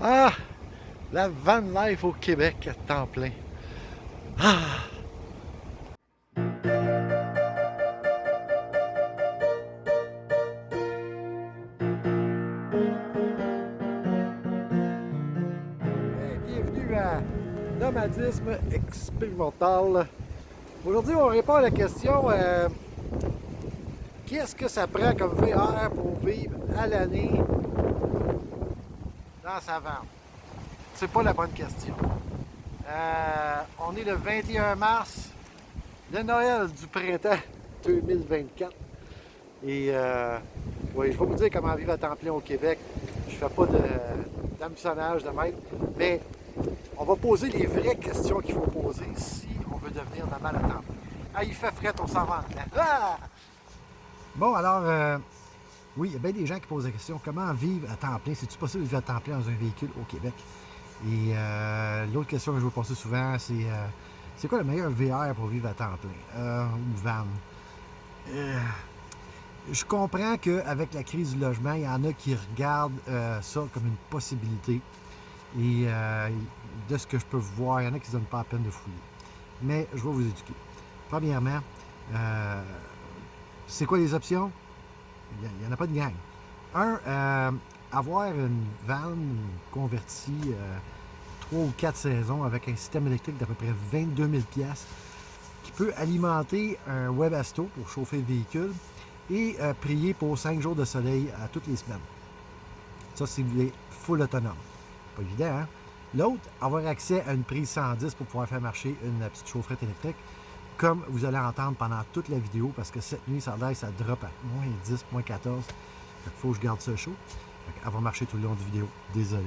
Ah, la van life au Québec à temps plein. Ah, bienvenue à Nomadisme expérimental. Aujourd'hui, on répond à la question qu'est-ce que ça prend comme VR pour vivre à l'année dans sa van? C'est pas la bonne question. On est le 21 mars, le Noël du printemps 2024. Et oui, je vais vous dire comment vivre à temps plein au Québec. Je fais pas d'hameçonnage de même, mais on va poser les vraies questions qu'il faut poser si on veut devenir nomade à temps plein. Ah, il fait fret, on s'en va. Ah! Bon, alors, oui, il y a bien des gens qui posent la question comment vivre à temps plein? C'est-tu possible de vivre à temps plein dans un véhicule au Québec? Et l'autre question que je vais poser souvent, c'est quoi le meilleur VR pour vivre à temps plein? Une van. Je comprends qu'avec la crise du logement, il y en a qui regardent ça comme une possibilité. Et de ce que je peux voir, il y en a qui ne se donnent pas la peine de fouiller. Mais je vais vous éduquer. Premièrement, c'est quoi les options? Il n'y en a pas de gang. Avoir une van convertie 3 ou 4 saisons avec un système électrique d'à peu près 22 000 pièces qui peut alimenter un Webasto pour chauffer le véhicule et prier pour 5 jours de soleil à toutes les semaines. Ça, c'est full autonome. Pas évident, hein? L'autre, avoir accès à une prise 110 pour pouvoir faire marcher une petite chaufferette électrique, comme vous allez entendre pendant toute la vidéo, parce que cette nuit, ça drop à moins 10, moins 14. Il faut que je garde ça chaud. Elle va marcher tout le long de la vidéo. Désolé.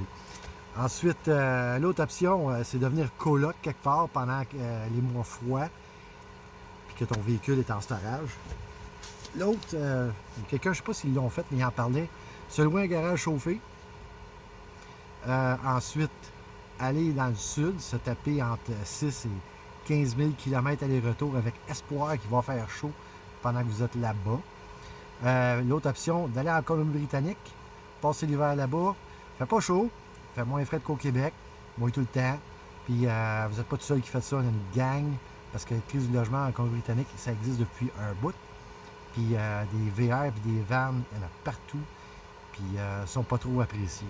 Ensuite, l'autre option, c'est de venir coloc quelque part pendant les mois froids, puis que ton véhicule est en storage. L'autre, quelqu'un, je ne sais pas s'ils l'ont fait, mais il en parlait, se louer un garage chauffé. Ensuite, aller dans le sud, se taper entre 6 et 15 000 km aller-retour avec espoir qu'il va faire chaud pendant que vous êtes là-bas. L'autre option, d'aller en Colombie-Britannique, passer l'hiver là-bas, fait pas chaud, fait moins frais qu'au Québec, moins tout le temps, puis vous n'êtes pas tout seul qui fait ça, on a une gang, parce que la crise du logement en Colombie-Britannique, ça existe depuis un bout, puis des VR puis des vannes, il y en a partout, puis ils sont pas trop appréciés.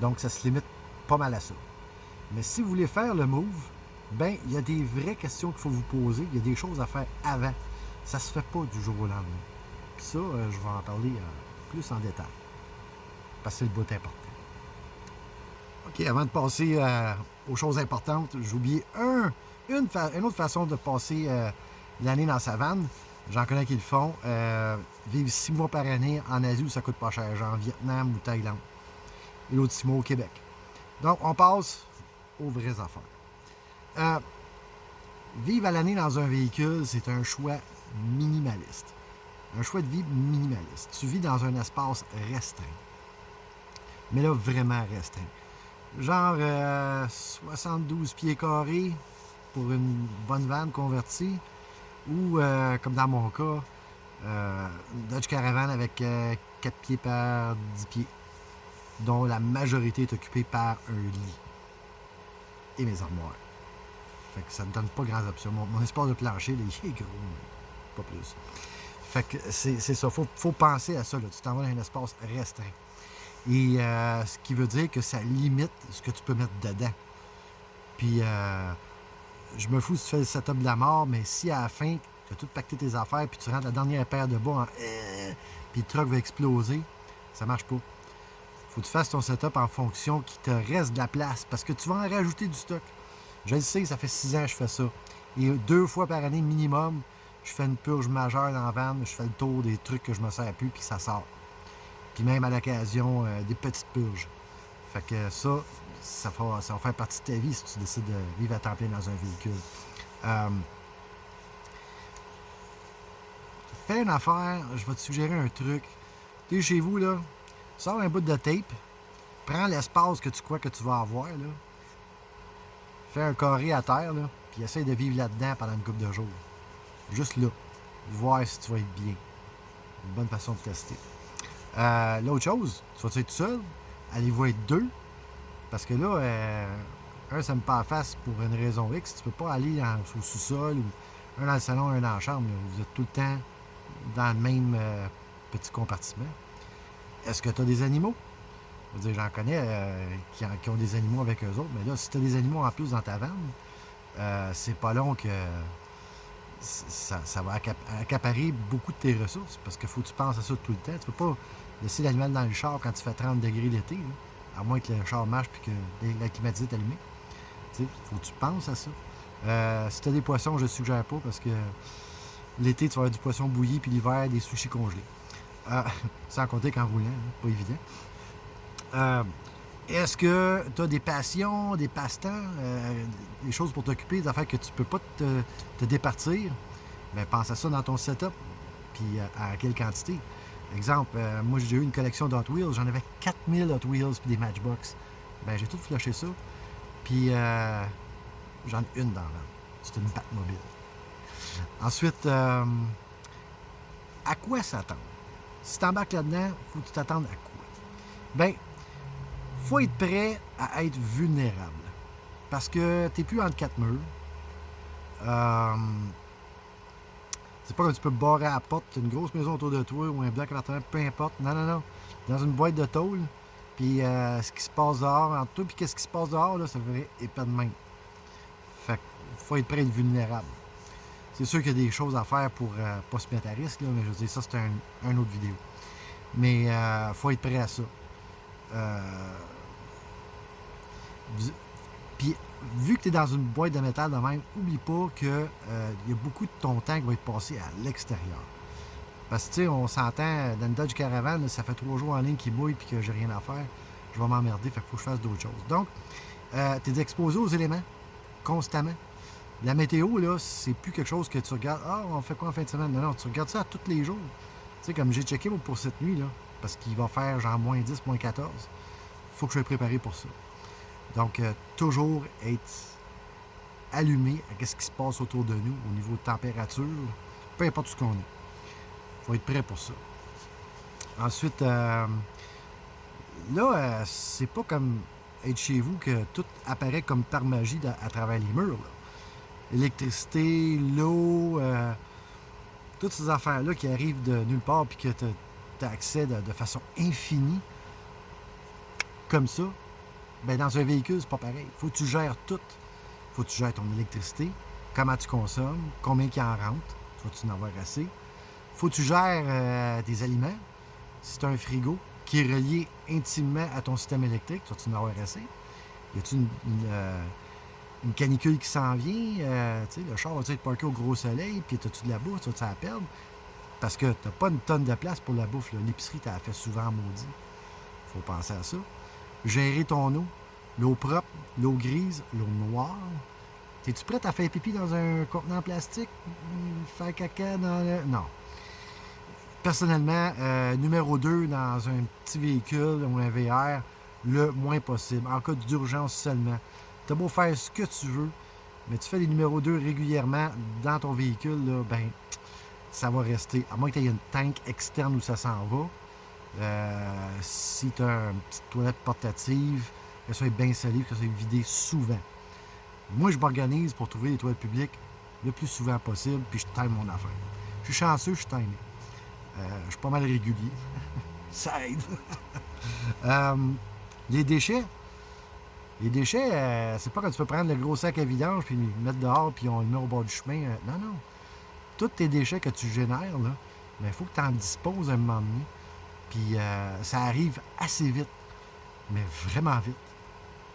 Donc, ça se limite pas mal à ça. Mais si vous voulez faire le move, ben il y a des vraies questions qu'il faut vous poser. Il y a des choses à faire avant. Ça se fait pas du jour au lendemain. Puis ça, je vais en parler plus en détail. Parce que c'est le bout important. OK, avant de passer aux choses importantes, j'ai oublié une autre façon de passer l'année dans sa vanne. J'en connais qui le font. Vivre 6 mois par année en Asie où ça coûte pas cher, genre Vietnam ou Thaïlande. Et l'autre 6 mois au Québec. Donc, on passe aux vraies affaires. Vivre à l'année dans un véhicule, c'est un choix minimaliste. Un choix de vie minimaliste. Tu vis dans un espace restreint. Mais là, vraiment restreint. Genre 72 pieds carrés pour une bonne vanne convertie. Ou, comme dans mon cas, une Dodge Caravan avec 4 pieds par 10 pieds. Dont la majorité est occupée par un lit et mes armoires. Fait que ça ne donne pas grandes options. Mon espace de plancher, là, il est gros, mais pas plus. Fait que c'est ça. Faut penser à ça. Là. Tu t'en vas dans un espace restreint. Et ce qui veut dire que ça limite ce que tu peux mettre dedans. Puis, je me fous si tu fais le setup de la mort, mais si à la fin, tu as tout pacté tes affaires, puis tu rentres la dernière paire de bas, puis le truck va exploser, ça marche pas. Faut que tu fasses ton setup en fonction qu'il te reste de la place, parce que tu vas en rajouter du stock. Je le sais, ça fait 6 ans que je fais ça. Et 2 fois par année minimum, je fais une purge majeure dans la van, je fais le tour des trucs que je me sers plus, puis ça sort. Puis même à l'occasion, des petites purges. Fait que ça va faire partie de ta vie si tu décides de vivre à temps plein dans un véhicule. Fais une affaire, je vais te suggérer un truc. Tu es chez vous, là, sors un bout de tape, prends l'espace que tu crois que tu vas avoir, là, fais un carré à terre, là, puis essaye de vivre là-dedans pendant une couple de jours. Juste là, voir si tu vas être bien. Une bonne façon de tester. L'autre chose, tu vas être tout seul, allez-vous être deux, Parce que là, ça me pas en face pour une raison X. Tu peux pas aller au sous-sol ou un dans le salon, un dans la chambre. Là. Vous êtes tout le temps dans le même petit compartiment. Est-ce que tu as des animaux? Je veux dire, j'en connais qui ont des animaux avec eux autres, mais là, si tu as des animaux en plus dans ta vanne, c'est pas long que ça va accaparer beaucoup de tes ressources parce qu'il faut que tu penses à ça tout le temps. Tu peux pas laisser l'animal dans le char quand tu fais 30 degrés l'été, là, à moins que le char marche et que la climatisée est allumée. Il faut que tu penses à ça. Si tu as des poissons, je ne suggère pas parce que l'été, tu vas avoir du poisson bouilli puis l'hiver, des sushis congelés. Sans compter qu'en roulant, hein, pas évident. Est-ce que tu as des passions, des passe-temps, des choses pour t'occuper, des affaires que tu ne peux pas te départir? Bien, pense à ça dans ton setup, puis à quelle quantité. Exemple, moi j'ai eu une collection de Hot Wheels, j'en avais 4000 Hot Wheels puis des Matchbox. Bien, j'ai tout flushé ça, puis j'en ai une dans la vanne. C'est une Batmobile. Ensuite, à quoi s'attendre? Si tu embarques là-dedans, il faut que tu t'attendes à quoi? Bien, faut être prêt à être vulnérable. Parce que tu n'es plus entre quatre murs. C'est pas comme tu peux barrer à la porte, tu as une grosse maison autour de toi ou un bloc appartement, peu importe. Non, non, non. Dans une boîte de tôle, puis ce qui se passe dehors entre toi, puis qu'est-ce qui se passe dehors, là, ça ferait épais de main. Fait qu'il faut être prêt à être vulnérable. C'est sûr qu'il y a des choses à faire pour pas se mettre à risque, là, mais je veux dire, ça, c'est un autre vidéo. Mais il faut être prêt à ça. Puis, vu que tu es dans une boîte de métal de même, oublie pas qu'il y a beaucoup de ton temps qui va être passé à l'extérieur. Parce que, tu sais, on s'entend, dans une Dodge Caravan, là, ça fait 3 jours en ligne qui bouille et que j'ai rien à faire. Je vais m'emmerder, fait qu'il faut que je fasse d'autres choses. Donc, tu es exposé aux éléments constamment. La météo, là, c'est plus quelque chose que tu regardes. Ah, on fait quoi en fin de semaine? Non, non, tu regardes ça tous les jours. Tu sais, comme j'ai checké pour cette nuit, là, parce qu'il va faire genre moins 10, moins 14. Il faut que je sois préparé pour ça. Donc, toujours être allumé à ce qui se passe autour de nous au niveau de température, peu importe ce qu'on est. Il faut être prêt pour ça. Ensuite, là, c'est pas comme être chez vous que tout apparaît comme par magie à travers les murs. L'électricité, l'eau, toutes ces affaires-là qui arrivent de nulle part et que tu as accès de façon infinie, comme ça, ben dans un véhicule, c'est pas pareil. Il faut que tu gères tout. Il faut que tu gères ton électricité, comment tu consommes, combien il en rentre, faut-tu en avoir assez. Il faut que tu gères tes aliments. Si tu as un frigo qui est relié intimement à ton système électrique, faut-tu en avoir assez. Y a-t-il une canicule qui s'en vient? Le char va être parké au gros soleil, puis as-tu de la bouffe, vas-tu la perdre? Parce que tu n'as pas une tonne de place pour la bouffe. L'épicerie, tu as fait souvent maudit. Il faut penser à ça. Gérer ton eau. L'eau propre, l'eau grise, l'eau noire. Es-tu prête à faire pipi dans un contenant plastique? Faire caca dans le... Non. Personnellement, numéro 2, dans un petit véhicule ou un VR, le moins possible. En cas d'urgence seulement. Tu as beau faire ce que tu veux, mais tu fais les numéros 2 régulièrement dans ton véhicule, là, ben, ça va rester. À moins que tu aies une tank externe où ça s'en va. Si tu as une petite toilette portative, que ça soit bien salé, que ça soit vidé souvent. Moi, je m'organise pour trouver les toilettes publiques le plus souvent possible, puis je time mon affaire. Je suis chanceux, je suis timé. Je suis pas mal régulier. Ça aide. Les déchets. Les déchets, c'est pas quand tu peux prendre le gros sac à vidange, puis le mettre dehors, puis on le met au bord du chemin. Non, non. Tous tes déchets que tu génères, là, mais il faut que tu en disposes à un moment donné. Puis ça arrive assez vite, mais vraiment vite.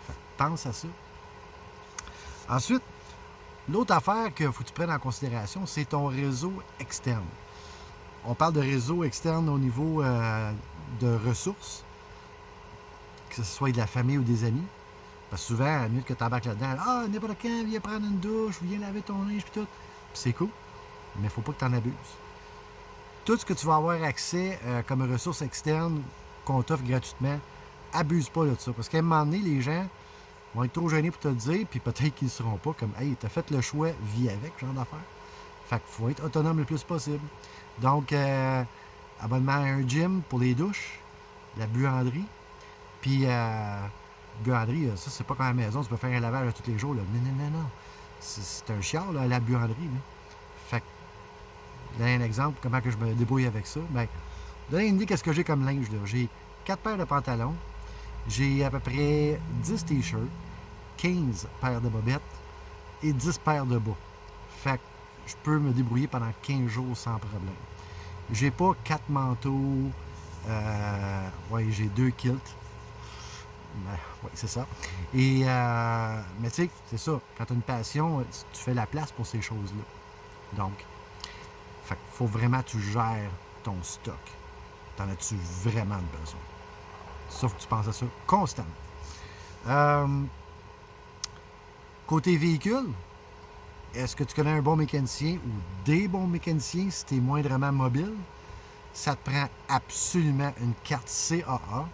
Fait que pense à ça. Ensuite, l'autre affaire qu'il faut que tu prennes en considération, c'est ton réseau externe. On parle de réseau externe au niveau de ressources, que ce soit de la famille ou des amis. Parce que souvent, à la minute que tu embarques là-dedans, ah, n'importe quand, viens prendre une douche, viens laver ton linge, puis tout. Puis c'est cool, mais il ne faut pas que tu en abuses. Tout ce que tu vas avoir accès comme ressources externes qu'on t'offre gratuitement, abuse pas de ça. Parce qu'à un moment donné, les gens vont être trop gênés pour te le dire, puis peut-être qu'ils ne seront pas comme, hey, t'as fait le choix, vis avec, genre d'affaires. Fait qu'il faut être autonome le plus possible. Donc, abonnement à un gym pour les douches, la buanderie, puis buanderie, ça, c'est pas comme à la maison, tu peux faire un lavage tous les jours. Là. Non. C'est un chiard, là, à la buanderie. Là. Fait que, là, un exemple, comment que je me débrouille avec ça. Ben, donner une idée qu'est-ce que j'ai comme linge. Là. J'ai 4 paires de pantalons, j'ai à peu près 10 t-shirts, 15 paires de bobettes et 10 paires de bas. Fait que je peux me débrouiller pendant 15 jours sans problème. J'ai pas 4 manteaux, ouais, j'ai 2 kilts. Ben, oui, c'est ça. Et, mais tu sais, c'est ça. Quand tu as une passion, tu fais la place pour ces choses-là. Donc, fait qu'il faut vraiment que tu gères ton stock. T'en as-tu vraiment besoin? Sauf que tu penses à ça constamment. Côté véhicule, est-ce que tu connais un bon mécanicien ou des bons mécaniciens si tu es moindrement mobile? Ça te prend absolument une carte CAA.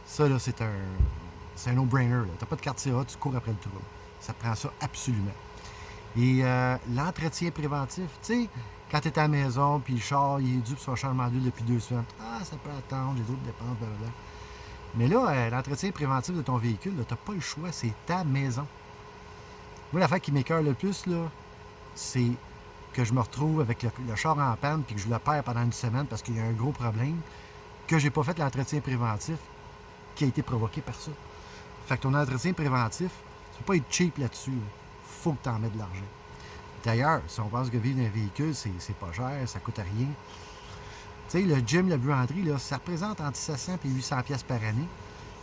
Ça, là, c'est un no-brainer. Tu n'as pas de carte CAA, tu cours après le trou. Ça te prend ça absolument. Et l'entretien préventif, tu sais, quand tu es à la maison, puis le char, il est dû pour son changement d'huile depuis 2 semaines. Ah, ça peut attendre, j'ai d'autres dépenses, blablabla. Mais là, l'entretien préventif de ton véhicule, tu n'as pas le choix, c'est ta maison. Moi, l'affaire qui m'écoeure le plus, là, c'est que je me retrouve avec le char en panne puis que je le perds pendant une semaine parce qu'il y a un gros problème, que j'ai pas fait l'entretien préventif qui a été provoqué par ça. Fait que ton entretien préventif, tu peux pas être cheap là-dessus. Faut que tu en mettes de l'argent. D'ailleurs, si on pense que vivre dans un véhicule, c'est pas cher, ça coûte rien. Tu sais, le gym, la buanderie, là, ça représente entre 700 et 800 pièces par année.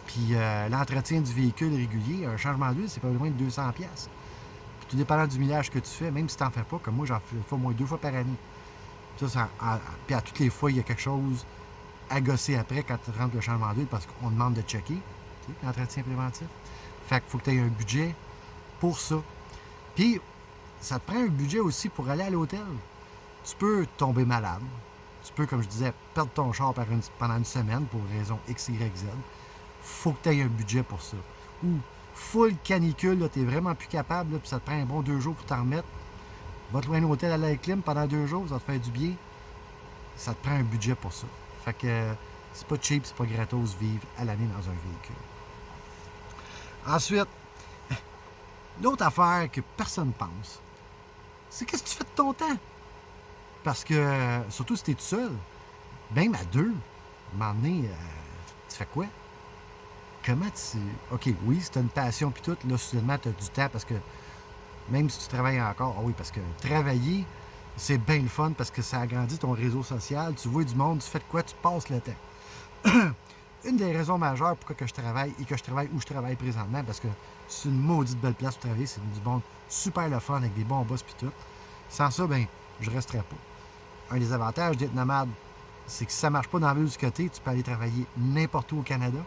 Puis l'entretien du véhicule régulier, un changement d'huile, c'est pas loin de 200 pièces. Tout dépendant du millage que tu fais, même si tu n'en fais pas, comme moi, j'en fais au moins 2 fois par année. Puis à toutes les fois, il y a quelque chose à gosser après quand tu rentres le changement d'huile parce qu'on demande de checker, l'entretien préventif. Fait qu'il faut que tu aies un budget pour ça. Puis, ça te prend un budget aussi pour aller à l'hôtel. Tu peux tomber malade. Tu peux, comme je disais, perdre ton char pendant une semaine pour raison X, Y, Z. Faut que tu aies un budget pour ça. Ou full canicule, tu n'es vraiment plus capable, puis ça te prend un bon 2 jours pour t'en remettre. Va te louer un hôtel à la clim pendant 2 jours, ça te fait du bien. Ça te prend un budget pour ça. Fait que c'est pas cheap, c'est pas gratos vivre à l'année dans un véhicule. Ensuite, l'autre affaire que personne ne pense, c'est qu'est-ce que tu fais de ton temps? Parce que, surtout si tu es tout seul, même à 2, à un moment donné, tu fais quoi? Comment tu... OK, oui, si tu as une passion puis tout, là, soudainement, tu as du temps parce que même si tu travailles encore, oui, parce que travailler, c'est bien le fun parce que ça agrandit ton réseau social, tu vois du monde, tu fais de quoi, tu passes le temps. Une des raisons majeures pourquoi je travaille et que je travaille où je travaille présentement, parce que c'est une maudite belle place pour travailler, c'est du monde super le fun avec des bons boss puis tout. Sans ça, ben, je resterais pas. Un des avantages d'être nomade, c'est que si ça marche pas dans la ville du côté, tu peux aller travailler n'importe où au Canada.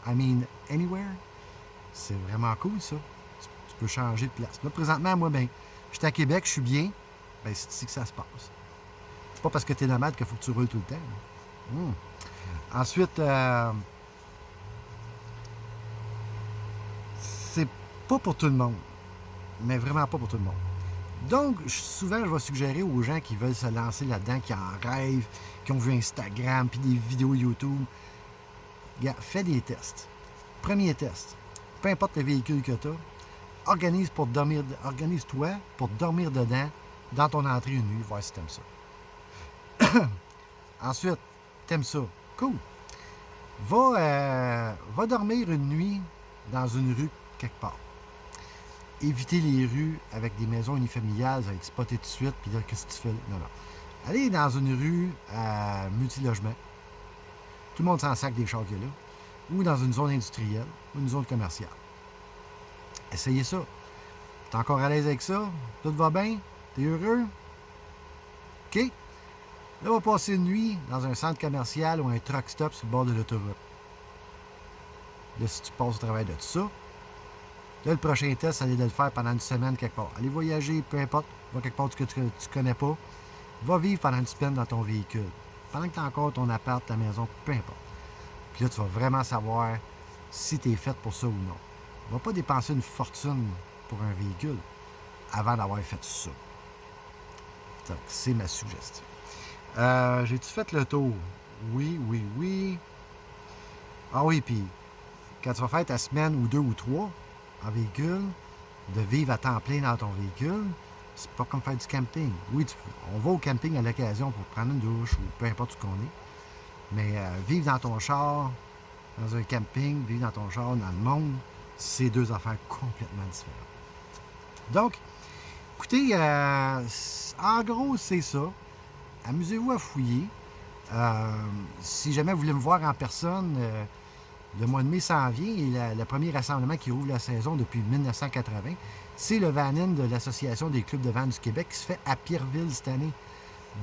I mean, anywhere. C'est vraiment cool, ça. Tu peux changer de place. Là, présentement, moi, ben, je suis à Québec, je suis bien. Ben, c'est ici que ça se passe. C'est pas parce que tu es nomade qu'il faut que tu roules tout le temps. Ensuite, c'est pas pour tout le monde. Mais vraiment pas pour tout le monde. Donc, souvent, je vais suggérer aux gens qui veulent se lancer là-dedans, qui en rêvent, qui ont vu Instagram, puis des vidéos YouTube. Fais des tests. Premier test. Peu importe le véhicule que tu as, organise-toi pour dormir dedans, dans ton entrée une nuit, voir si tu aimes ça. Ensuite, t'aimes ça. Cool. Va dormir une nuit dans une rue quelque part. Éviter les rues avec des maisons unifamiliales, ça va être spoté tout de suite, puis là, qu'est-ce que tu fais là? Non. Allez dans une rue à multilogement. Tout le monde s'en sac des chars qu'il y a là. Ou dans une zone industrielle, ou une zone commerciale. Essayez ça. T'es encore à l'aise avec ça? Tout va bien? T'es heureux? OK? Là, on va passer une nuit dans un centre commercial ou un truck stop sur le bord de l'autoroute. Là, si tu passes au travail de tout ça, là, le prochain test, c'est de le faire pendant une semaine quelque part. Allez voyager, peu importe, va quelque part que tu ne connais pas. Va vivre pendant une semaine dans ton véhicule. Pendant que tu as encore ton appart, ta maison, peu importe. Puis là, tu vas vraiment savoir si tu es fait pour ça ou non. Ne va pas dépenser une fortune pour un véhicule avant d'avoir fait ça. C'est ma suggestion. J'ai-tu fait le tour? Oui. Ah oui, puis quand tu vas faire ta semaine ou 2 ou 3 en véhicule, de vivre à temps plein dans ton véhicule, c'est pas comme faire du camping. Oui, on va au camping à l'occasion pour prendre une douche ou peu importe où qu'on est. Mais vivre dans ton char, dans un camping, vivre dans ton char, dans le monde, c'est deux affaires complètement différentes. Donc, écoutez, en gros, c'est ça. Amusez-vous à fouiller. Si jamais vous voulez me voir en personne, le mois de mai s'en vient et le premier rassemblement qui ouvre la saison depuis 1980, c'est le Van-In de l'Association des clubs de van du Québec qui se fait à Pierreville cette année,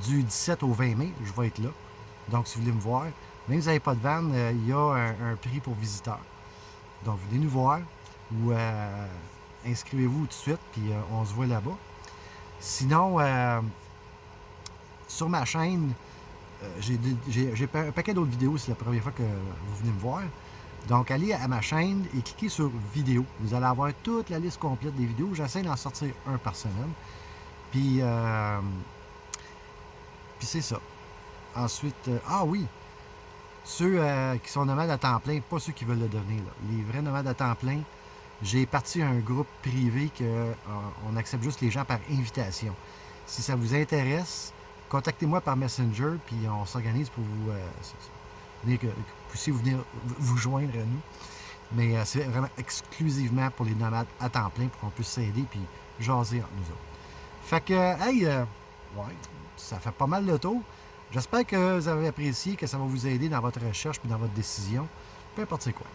du 17 au 20 mai. Je vais être là. Donc, si vous voulez me voir, même si vous n'avez pas de van, il y a un prix pour visiteurs. Donc, venez nous voir ou inscrivez-vous tout de suite, puis on se voit là-bas. Sinon, sur ma chaîne, j'ai un paquet d'autres vidéos, c'est la première fois que vous venez me voir. Donc, allez à ma chaîne et cliquez sur vidéo. Vous allez avoir toute la liste complète des vidéos. J'essaie d'en sortir un par semaine. Puis c'est ça. Ensuite, oui, ceux qui sont nomades à temps plein, pas ceux qui veulent le devenir. Là. Les vrais nomades à temps plein, j'ai parti un groupe privé qu'on accepte juste les gens par invitation. Si ça vous intéresse, contactez-moi par Messenger, puis on s'organise pour vous venir vous joindre à nous. Mais c'est vraiment exclusivement pour les nomades à temps plein pour qu'on puisse s'aider puis jaser entre nous autres. Fait que, ouais, ça fait pas mal le tour. J'espère que vous avez apprécié, que ça va vous aider dans votre recherche puis dans votre décision, peu importe c'est quoi.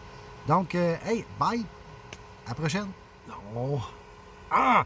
Donc, bye! À la prochaine! Non. Ah!